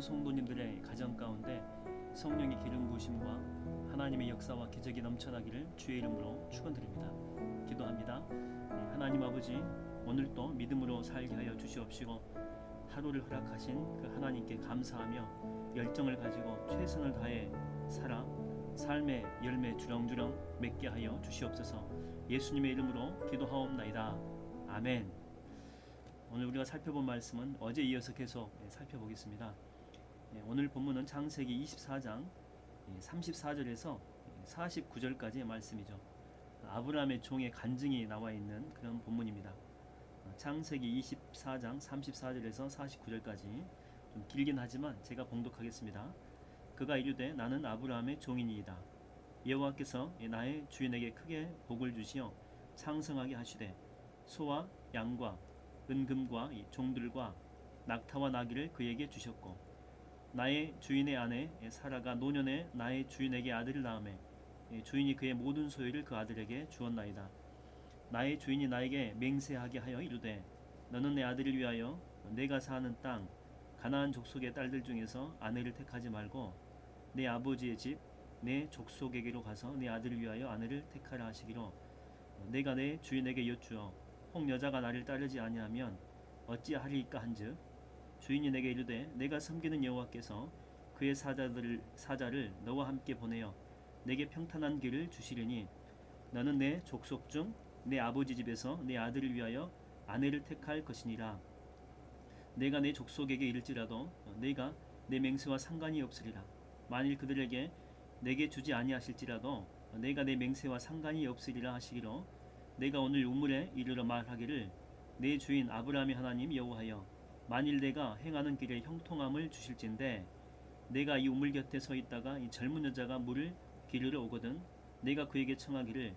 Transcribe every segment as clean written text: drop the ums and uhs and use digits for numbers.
성도님들의 가정 가운데 성령의 기름 부으심과 하나님의 역사와 기적이 넘쳐나기를 주의 이름으로 축원드립니다. 기도합니다. 하나님 아버지, 오늘도 믿음으로 살게 하여 주시옵시고 하루를 허락하신 그 하나님께 감사하며 열정을 가지고 최선을 다해 살아 삶의 열매 주렁주렁 맺게 하여 주시옵소서. 예수님의 이름으로 기도하옵나이다. 아멘. 오늘 우리가 살펴본 말씀은 어제 이어서 계속 살펴보겠습니다. 오늘 본문은 창세기 24장 34절에서 49절까지의 말씀이죠. 아브라함의 종의 간증이 나와 있는 그런 본문입니다. 창세기 24장 34절에서 49절까지 좀 길긴 하지만 제가 봉독하겠습니다. 그가 이르되 나는 아브라함의 종이니이다. 여호와께서 나의 주인에게 크게 복을 주시어昌盛하게 하시되 소와 양과 은금과 종들과 낙타와 나귀를 그에게 주셨고 나의 주인의 아내 사라가 노년에 나의 주인에게 아들을 낳으매 주인이 그의 모든 소유를 그 아들에게 주었나이다. 나의 주인이 나에게 맹세하게 하여 이르되 너는 내 아들을 위하여 내가 사는 땅 가나안 족속의 딸들 중에서 아내를 택하지 말고 내 아버지의 집 내 족속에게로 가서 내 아들을 위하여 아내를 택하라 하시기로 내가 내 주인에게 여쭈어 혹 여자가 나를 따르지 아니하면 어찌하리이까 한즉 주인이 내게 이르되 내가 섬기는 여호와께서 그의 사자를 너와 함께 보내어 내게 평탄한 길을 주시리니 너는 내 족속 중 내 아버지 집에서 내 아들을 위하여 아내를 택할 것이니라. 내가 내 족속에게 이를지라도 내가 내 맹세와 상관이 없으리라. 만일 그들에게 내게 주지 아니하실지라도 내가 내 맹세와 상관이 없으리라 하시기로 내가 오늘 우물에 이르러 말하기를 내 주인 아브라함의 하나님 여호와여 만일 내가 행하는 길에 형통함을 주실진데 내가 이 우물 곁에 서 있다가 이 젊은 여자가 물을 기르러 오거든 내가 그에게 청하기를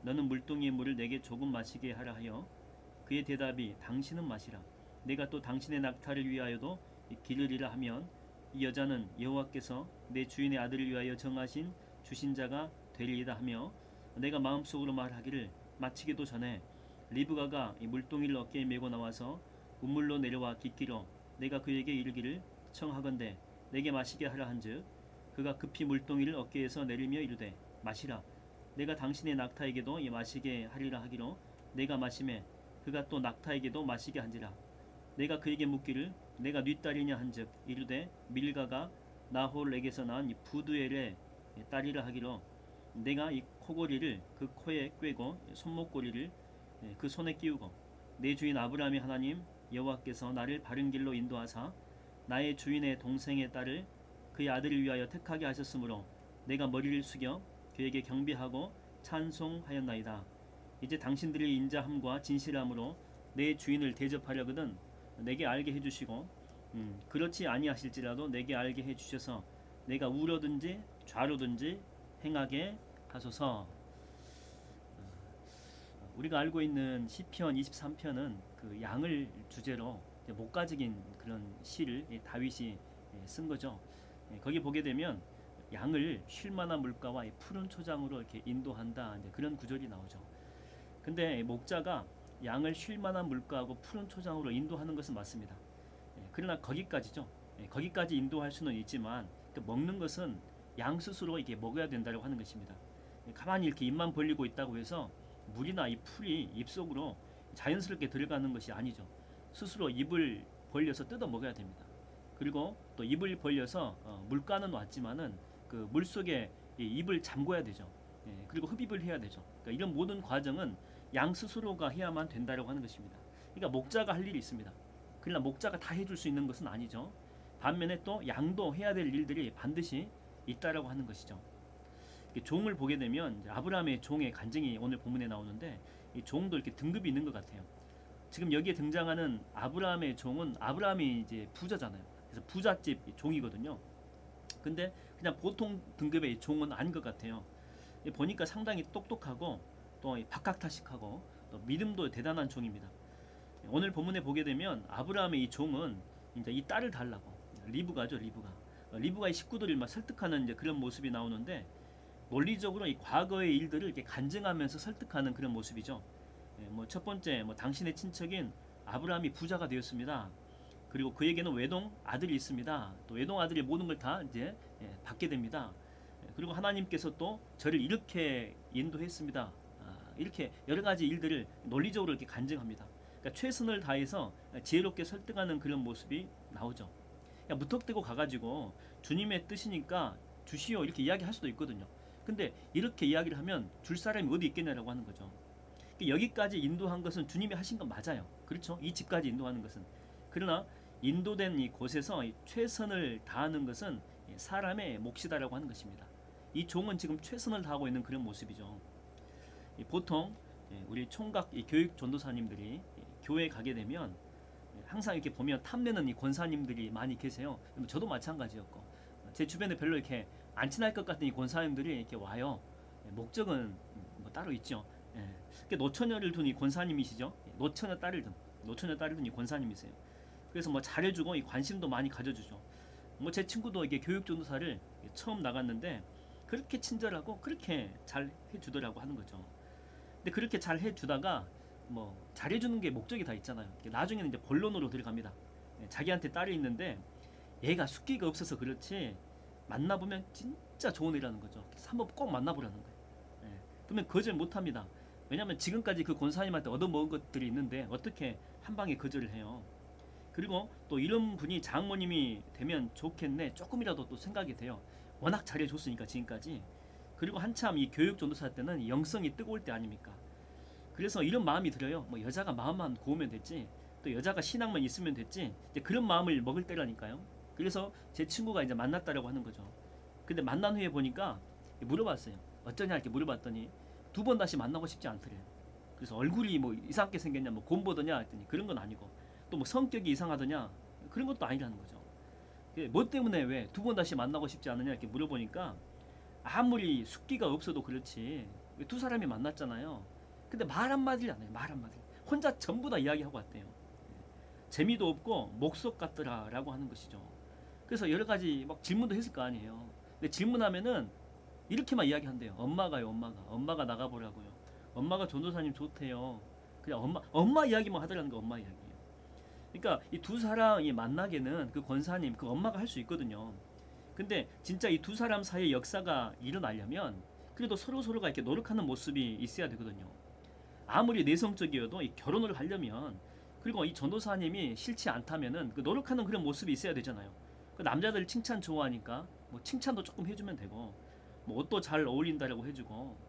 너는 물동이의 물을 내게 조금 마시게 하라 하여 그의 대답이 당신은 마시라. 내가 또 당신의 낙타를 위하여도 기르리라 하면 이 여자는 여호와께서 내 주인의 아들을 위하여 정하신 주신 자가 되리이다 하며 내가 마음속으로 말하기를 마치기도 전에 리브가가 이 물동이를 어깨에 메고 나와서 우물로 내려와 깃기로 내가 그에게 이르기를 청하건대 내게 마시게 하라 한즉 그가 급히 물동이를 어깨에서 내리며 이르되 마시라. 내가 당신의 낙타에게도 마시게 하리라 하기로 내가 마시매 그가 또 낙타에게도 마시게 한지라. 내가 그에게 묻기를 내가 네 딸이냐 한즉 이르되 밀가가 나홀에게서 낳은 부두엘의 딸이라 하기로 내가 이 코고리를 그 코에 꿰고 손목고리를 그 손에 끼우고 내 주인 아브라함의 하나님 여호와께서 나를 바른 길로 인도하사 나의 주인의 동생의 딸을 그의 아들을 위하여 택하게 하셨으므로 내가 머리를 숙여 그에게 경배하고 찬송하였나이다. 이제 당신들의 인자함과 진실함으로 내 주인을 대접하려거든 내게 알게 해주시고 그렇지 아니하실지라도 내게 알게 해주셔서 내가 우로든지 좌로든지 행하게 하소서. 우리가 알고 있는 시편 23편은 그 양을 주제로 목가적인 그런 시를 다윗이 쓴 거죠. 거기 보게 되면 양을 쉴만한 물가와 푸른 초장으로 이렇게 인도한다, 그런 구절이 나오죠. 근데 목자가 양을 쉴만한 물가하고 푸른 초장으로 인도하는 것은 맞습니다. 그러나 거기까지죠. 거기까지 인도할 수는 있지만 먹는 것은 양 스스로 이게 먹어야 된다고 하는 것입니다. 가만히 이렇게 입만 벌리고 있다고 해서 물이나 이 풀이 입속으로 자연스럽게 들어가는 것이 아니죠. 스스로 입을 벌려서 뜯어 먹어야 됩니다. 그리고 또 입을 벌려서 물가는 왔지만은 그 물속에 입을 잠궈야 되죠. 그리고 흡입을 해야 되죠. 그러니까 이런 모든 과정은 양 스스로가 해야만 된다고 하는 것입니다. 그러니까 목자가 할 일이 있습니다. 그러나 목자가 다 해줄 수 있는 것은 아니죠. 반면에 또 양도 해야 될 일들이 반드시 있다라고 하는 것이죠. 종을 보게 되면 아브라함의 종의 간증이 오늘 본문에 나오는데 이 종도 이렇게 등급이 있는 것 같아요. 지금 여기에 등장하는 아브라함의 종은 아브라함이 이제 부자잖아요. 그래서 부잣집 종이거든요. 근데 그냥 보통 등급의 종은 아닌 것 같아요. 보니까 상당히 똑똑하고 또 박학다식하고 또 믿음도 대단한 종입니다. 오늘 본문에 보게 되면 아브라함의 이 종은 이제 이 딸을 달라고 리브가죠. 리브가의 식구들을 막 설득하는 이제 그런 모습이 나오는데 논리적으로 이 과거의 일들을 이렇게 간증하면서 설득하는 그런 모습이죠. 첫 번째 당신의 친척인 아브라함이 부자가 되었습니다. 그리고 그에게는 외동 아들이 있습니다. 또 외동 아들이 모든 걸 다 이제 받게 됩니다. 그리고 하나님께서 또 저를 이렇게 인도했습니다. 이렇게 여러 가지 일들을 논리적으로 이렇게 간증합니다. 그러니까 최선을 다해서 지혜롭게 설득하는 그런 모습이 나오죠. 그냥 무턱대고 가가지고 주님의 뜻이니까 주시오 이렇게 이야기할 수도 있거든요. 근데 이렇게 이야기를 하면 줄 사람이 어디 있겠냐라고 하는 거죠. 여기까지 인도한 것은 주님이 하신 건 맞아요. 그렇죠? 이 집까지 인도하는 것은. 그러나 인도된 이 곳에서 최선을 다하는 것은 사람의 몫이다라고 하는 것입니다. 이 종은 지금 최선을 다하고 있는 그런 모습이죠. 보통 우리 총각 교육 전도사님들이 교회에 가게 되면 항상 이렇게 보면 탐내는 이 권사님들이 많이 계세요. 저도 마찬가지였고 제 주변에 별로 이렇게 안 친할 것 같은 이 권사님들이 이렇게 와요. 목적은 뭐 따로 있죠. 노처녀를 둔 이 권사님이시죠. 노처녀 딸을 둔 이 권사님이세요. 그래서 뭐 잘해주고 이 관심도 많이 가져주죠. 뭐 제 친구도 이게 교육 전도사를 처음 나갔는데 그렇게 친절하고 그렇게 잘 해주더라고 하는 거죠. 근데 그렇게 잘 해주다가 뭐 잘해주는 게 목적이 다 있잖아요. 나중에는 이제 본론으로 들어갑니다. 자기한테 딸이 있는데 얘가 숙기가 없어서 그렇지 만나보면 진짜 좋은 애라는 거죠. 그래서 한번 꼭 만나보라는 거예요. 그러면 거절 못합니다. 왜냐하면 지금까지 그 권사님한테 얻어먹은 것들이 있는데 어떻게 한 방에 거절을 해요. 그리고 또 이런 분이 장모님이 되면 좋겠네 조금이라도 또 생각이 돼요. 워낙 잘해줬으니까 지금까지. 그리고 한참 이 교육 전도사 때는 영성이 뜨거울 때 아닙니까. 그래서 이런 마음이 들어요. 뭐 여자가 마음만 고우면 됐지 또 여자가 신앙만 있으면 됐지 이제 그런 마음을 먹을 때라니까요. 그래서 제 친구가 이제 만났다라고 하는 거죠. 근데 만난 후에 보니까 물어봤어요. 어쩌냐 이렇게 물어봤더니 2번 다시 만나고 싶지 않더래요. 그래서 얼굴이 뭐 이상하게 생겼냐 뭐 곰보더냐 했더니 그런 건 아니고 또 뭐 성격이 이상하더냐 그런 것도 아니라는 거죠. 뭐 때문에 왜 2번 다시 만나고 싶지 않느냐 이렇게 물어보니까 아무리 숙기가 없어도 그렇지 두 사람이 만났잖아요. 근데 말 한마디를 안 해요. 말 한마디 혼자 전부 다 이야기하고 왔대요. 재미도 없고 목석 같더라 라고 하는 것이죠. 그래서 여러 가지 막 질문도 했을 거 아니에요. 근데 질문하면은 이렇게만 이야기한대요. 엄마가요 엄마가 나가보라고요. 엄마가 전도사님 좋대요. 그냥 엄마 이야기만 하더라는 거 엄마 이야기예요. 그러니까 이 두 사람이 만나게는 그 권사님 그 엄마가 할 수 있거든요. 근데 진짜 이 두 사람 사이의 역사가 일어나려면 그래도 서로가 이렇게 노력하는 모습이 있어야 되거든요. 아무리 내성적이어도 이 결혼을 하려면 그리고 이 전도사님이 싫지 않다면은 그 노력하는 그런 모습이 있어야 되잖아요. 그 남자들 칭찬 좋아하니까 뭐 칭찬도 조금 해주면 되고 뭐 옷도 잘 어울린다라고 해주고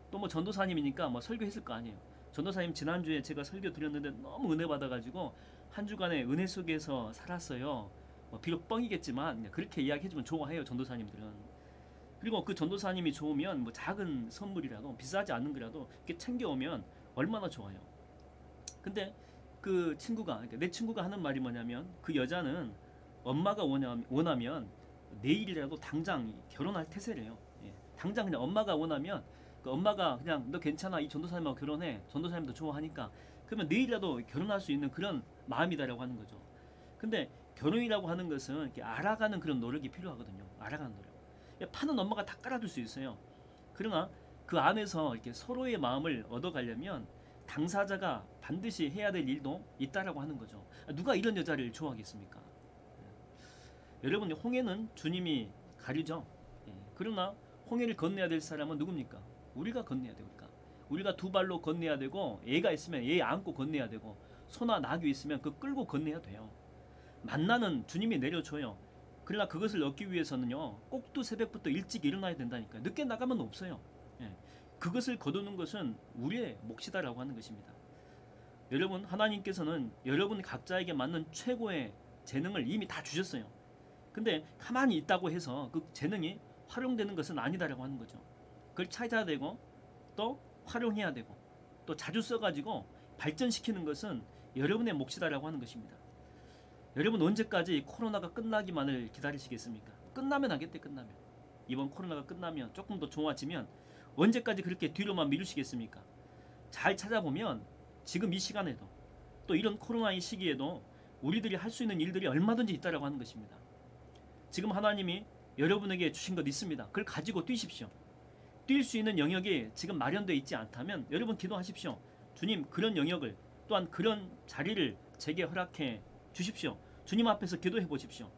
또 뭐 전도사님이니까 뭐 설교했을 거 아니에요. 전도사님 지난주에 제가 설교 드렸는데 너무 은혜 받아가지고 한 주간의 은혜 속에서 살았어요. 뭐 비록 뻥이겠지만 그렇게 이야기해주면 좋아해요 전도사님들은. 그리고 그 전도사님이 좋으면 뭐 작은 선물이라도 비싸지 않는 거라도 이렇게 챙겨오면 얼마나 좋아요. 근데 그 친구가 그러니까 내 친구가 하는 말이 뭐냐면 그 여자는 엄마가 원하면 내일이라도 당장 결혼할 태세래요. 당장 그냥 엄마가 원하면 그 엄마가 그냥 너 괜찮아 이 전도사님하고 결혼해 전도사님도 좋아하니까 그러면 내일이라도 결혼할 수 있는 그런 마음이다라고 하는 거죠. 근데 결혼이라고 하는 것은 이렇게 알아가는 그런 노력이 필요하거든요. 알아가는 노력. 파는 엄마가 다 깔아줄 수 있어요. 그러나 그 안에서 이렇게 서로의 마음을 얻어가려면 당사자가 반드시 해야 될 일도 있다라고 하는 거죠. 누가 이런 여자를 좋아하겠습니까? 여러분 홍해는 주님이 가리죠. 그러나 홍해를 건너야 될 사람은 누굽니까? 우리가 건너야 됩니까? 우리가 두 발로 건너야 되고 애가 있으면 애 안고 건너야 되고 소나 낙이 있으면 그 끌고 건너야 돼요. 만나는 주님이 내려줘요. 그러나 그것을 얻기 위해서는요 꼭두 새벽부터 일찍 일어나야 된다니까요. 늦게 나가면 없어요. 그것을 거두는 것은 우리의 몫이다라고 하는 것입니다. 여러분 하나님께서는 여러분 각자에게 맞는 최고의 재능을 이미 다 주셨어요. 근데 가만히 있다고 해서 그 재능이 활용되는 것은 아니다라고 하는 거죠. 그걸 찾아야 되고 또 활용해야 되고 또 자주 써가지고 발전시키는 것은 여러분의 몫이다라고 하는 것입니다. 여러분 언제까지 코로나가 끝나기만을 기다리시겠습니까? 끝나면 하겠대. 끝나면 이번 코로나가 끝나면 조금 더 좋아지면 언제까지 그렇게 뒤로만 미루시겠습니까? 잘 찾아보면 지금 이 시간에도 또 이런 코로나의 시기에도 우리들이 할 수 있는 일들이 얼마든지 있다라고 하는 것입니다. 지금 하나님이 여러분에게 주신 것 있습니다. 그걸 가지고 뛰십시오. 뛸 수 있는 영역이 지금 마련되어 있지 않다면 여러분 기도하십시오. 주님 그런 영역을 또한 그런 자리를 제게 허락해 주십시오. 주님 앞에서 기도해 보십시오.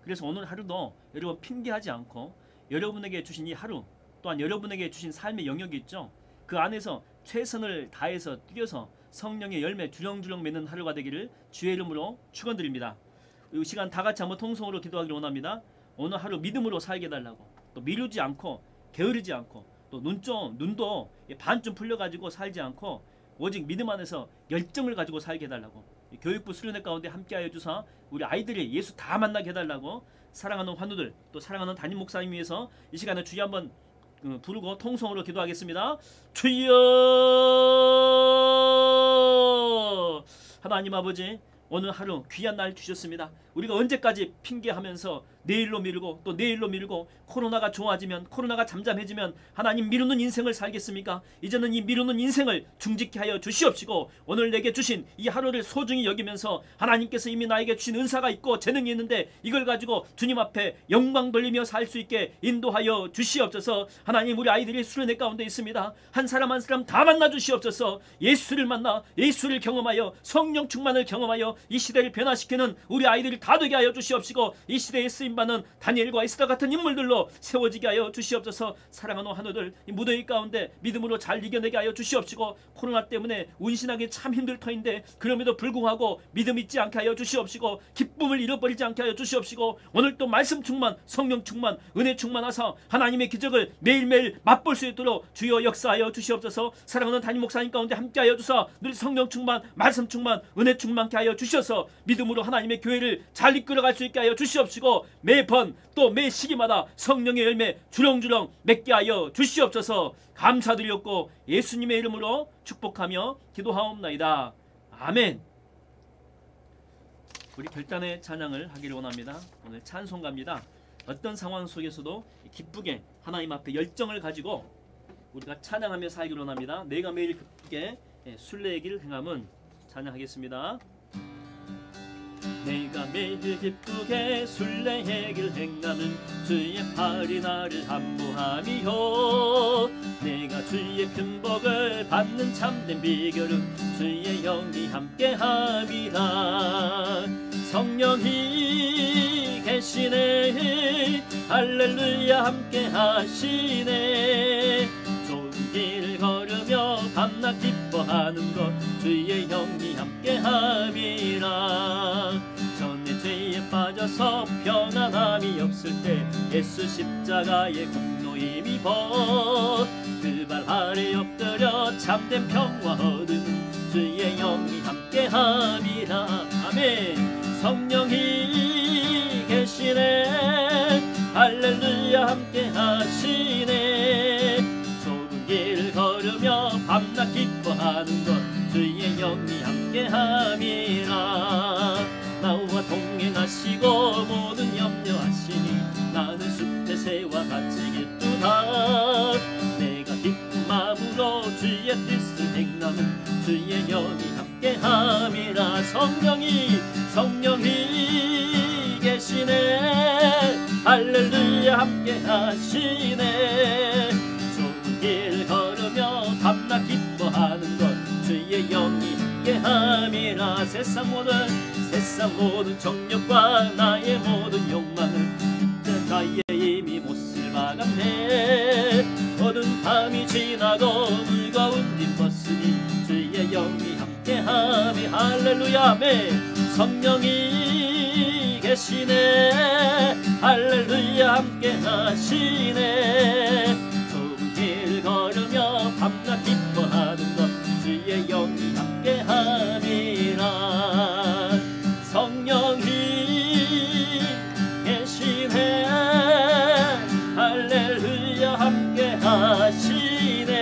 그래서 오늘 하루도 여러분 핑계하지 않고 여러분에게 주신 이 하루 또한 여러분에게 주신 삶의 영역이 있죠. 그 안에서 최선을 다해서 뛰어서 성령의 열매 주렁주렁 맺는 하루가 되기를 주의 이름으로 축원드립니다. 이 시간 다 같이 한번 통성으로 기도하기를 원합니다. 오늘 하루 믿음으로 살게 해달라고, 또 미루지 않고 게으르지 않고, 또 눈도 반쯤 풀려가지고 살지 않고 오직 믿음 안에서 열정을 가지고 살게 해달라고, 교육부 수련회 가운데 함께하여 주사 우리 아이들이 예수 다 만나게 해달라고, 사랑하는 환우들 또 사랑하는 담임 목사님 위해서 이 시간에 주여 한번 부르고 통성으로 기도하겠습니다. 주여, 하나님 아버지, 오늘 하루 귀한 날 주셨습니다. 우리가 언제까지 핑계하면서 내일로 미루고 또 내일로 미루고, 코로나가 좋아지면, 코로나가 잠잠해지면 하나님 미루는 인생을 살겠습니까? 이제는 이 미루는 인생을 중지케 하여 주시옵시고, 오늘 내게 주신 이 하루를 소중히 여기면서 하나님께서 이미 나에게 주신 은사가 있고 재능이 있는데 이걸 가지고 주님 앞에 영광 돌리며 살 수 있게 인도하여 주시옵소서. 하나님, 우리 아이들이 수련회 가운데 있습니다. 한 사람 한 사람 다 만나 주시옵소서. 예수를 만나 예수를 경험하여 성령 충만을 경험하여 이 시대를 변화시키는 우리 아이들이 다 되게 하여 주시옵시고, 이 시대에 쓰임받는 다니엘과 에스더 같은 인물들로 세워지게 하여 주시옵소서. 사랑하는 환우들 이 무더위 가운데 믿음으로 잘 이겨내게 하여 주시옵시고, 코로나 때문에 운신하기 참 힘들 터인데 그럼에도 불구하고 믿음 잊지 않게 하여 주시옵시고, 기쁨을 잃어버리지 않게 하여 주시옵시고, 오늘 또 말씀 충만, 성령 충만, 은혜 충만하사 하나님의 기적을 매일매일 맛볼 수 있도록 주여 역사하여 주시옵소서. 사랑하는 담임 목사님 가운데 함께하여 주사 늘 성령 충만, 말씀 충만, 은혜 충만케 하여 주셔서 믿음으로 하나님의 교회를 잘 이끌어갈 수 있게 하여 주시옵시고, 매번 또 매 시기마다 성령의 열매 주렁주렁 맺게 하여 주시옵소서. 감사드렸고 예수님의 이름으로 축복하며 기도하옵나이다. 아멘. 우리 결단의 찬양을 하기를 원합니다. 오늘 찬송가입니다. 어떤 상황 속에서도 기쁘게 하나님 앞에 열정을 가지고 우리가 찬양하며 살기를 원합니다. 내가 매일 기쁘게 순례의 길 행함은 찬양하겠습니다. 내가 매일 기쁘게 순례의 길 행함은 주의 팔이 나를 안보함이요, 내가 주의 큰 복을 받는 참된 비결은 주의 영이 함께함이라. 성령이 계시네, 할렐루야 함께하시네. 좋은 길 걸으며 밤낮 기뻐하는 것 주의 영이 함께함이라. 전에 죄에 빠져서 평안함이 없을 때 예수 십자가의 공로 힘입어 그 발 아래 엎드려 참된 평화 얻은 주의 영이 함께함이라. 아멘. 성령이 계시네, 할렐루야 함께하시네. 좁은 길 걸으며 밤낮 기뻐하는 것 주의 영이 함께함이라. 나와 동행하시고 모든 염려하시니 나는 숲의 새와 같이 기쁘다. 내가 기쁜 마음으로 주의 뜻을 행하면 주의 영이 함께함이라. 성령이 계시네, 할렐루야 함께하시네. 좁은 길 걸으며 밤낮 기뻐하는 것 주의 영이 함께함이라. 세상 모든 정욕과 나의 모든 욕망을 십자가에 이미 못을 박았네. 어두운 밤이 지나고 무거운 짐 벗으니 주의 영이 함께함이. 할렐루야 아멘. 성령이 계시네, 할렐루야 함께하시네. 좁은 길 걸으며 밤낮 기뻐하는 것 주의 영이 함께함이라. 성령이 계시네, 할렐루야 함께하시네.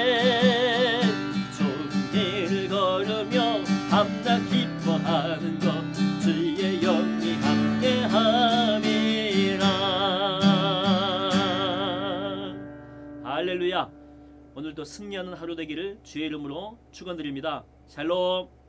좁은 길 걸으며 밤낮 기뻐하는 것 주의 영이 함께함이라. 할렐루야. 오늘도 승리하는 하루 되기를 주의 이름으로 축원드립니다. 샬롬.